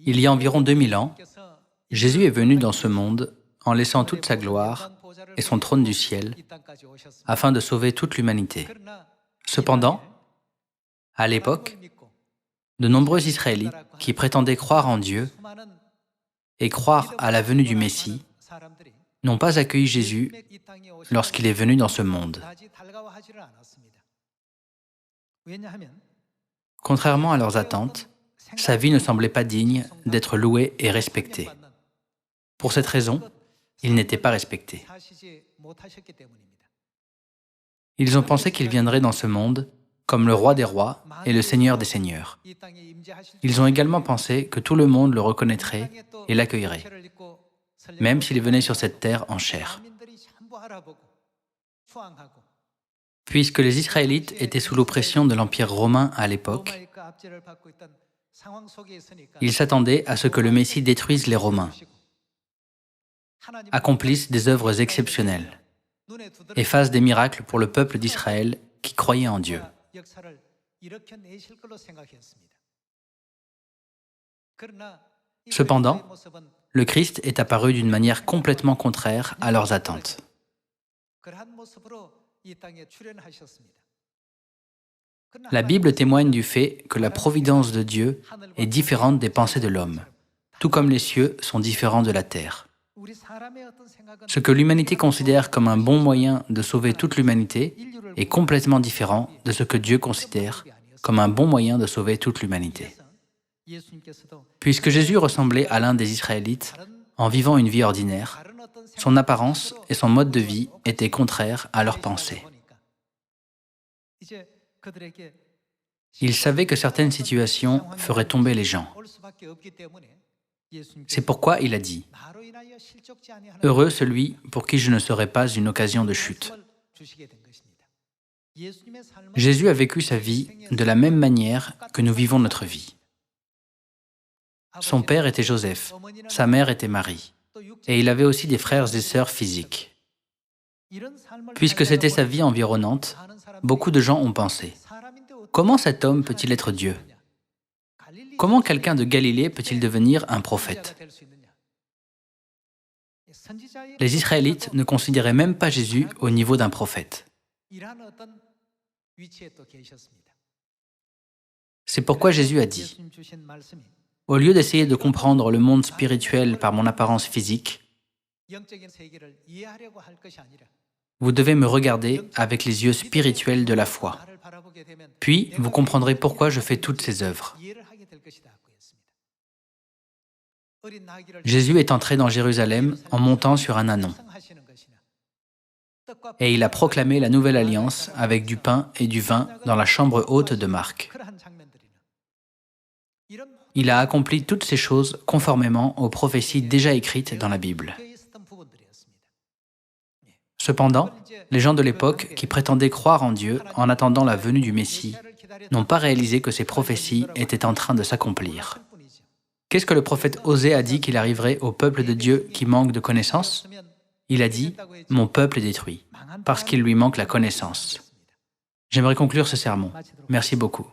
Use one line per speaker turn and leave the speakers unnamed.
Il y a environ 2000 ans, Jésus est venu dans ce monde en laissant toute sa gloire et son trône du ciel afin de sauver toute l'humanité. Cependant, à l'époque, de nombreux Israélites qui prétendaient croire en Dieu et croire à la venue du Messie n'ont pas accueilli Jésus lorsqu'il est venu dans ce monde. Contrairement à leurs attentes, sa vie ne semblait pas digne d'être louée et respectée. Pour cette raison, il n'était pas respecté. Ils ont pensé qu'il viendrait dans ce monde comme le roi des rois et le seigneur des seigneurs. Ils ont également pensé que tout le monde le reconnaîtrait et l'accueillerait, même s'il venait sur cette terre en chair. Puisque les Israélites étaient sous l'oppression de l'Empire romain à l'époque, ils s'attendaient à ce que le Messie détruise les Romains, accomplisse des œuvres exceptionnelles et fasse des miracles pour le peuple d'Israël qui croyait en Dieu. Cependant, le Christ est apparu d'une manière complètement contraire à leurs attentes. La Bible témoigne du fait que la providence de Dieu est différente des pensées de l'homme, tout comme les cieux sont différents de la terre. Ce que l'humanité considère comme un bon moyen de sauver toute l'humanité est complètement différent de ce que Dieu considère comme un bon moyen de sauver toute l'humanité. Puisque Jésus ressemblait à l'un des Israélites en vivant une vie ordinaire, son apparence et son mode de vie étaient contraires à leurs pensées. Il savait que certaines situations feraient tomber les gens. C'est pourquoi il a dit « Heureux celui pour qui je ne serai pas une occasion de chute ». Jésus a vécu sa vie de la même manière que nous vivons notre vie. Son père était Joseph, sa mère était Marie, et il avait aussi des frères et sœurs physiques. Puisque c'était sa vie environnante, beaucoup de gens ont pensé « Comment cet homme peut-il être Dieu ? Comment quelqu'un de Galilée peut-il devenir un prophète ?» Les Israélites ne considéraient même pas Jésus au niveau d'un prophète. C'est pourquoi Jésus a dit « Au lieu d'essayer de comprendre le monde spirituel par mon apparence physique, vous devez me regarder avec les yeux spirituels de la foi. Puis, vous comprendrez pourquoi je fais toutes ces œuvres. » Jésus est entré dans Jérusalem en montant sur un ânon. Et il a proclamé la nouvelle alliance avec du pain et du vin dans la chambre haute de Marc. Il a accompli toutes ces choses conformément aux prophéties déjà écrites dans la Bible. Cependant, les gens de l'époque qui prétendaient croire en Dieu en attendant la venue du Messie n'ont pas réalisé que ces prophéties étaient en train de s'accomplir. Qu'est-ce que le prophète Osée a dit qu'il arriverait au peuple de Dieu qui manque de connaissance? Il a dit « Mon peuple est détruit » parce qu'il lui manque la connaissance. J'aimerais conclure ce sermon. Merci beaucoup.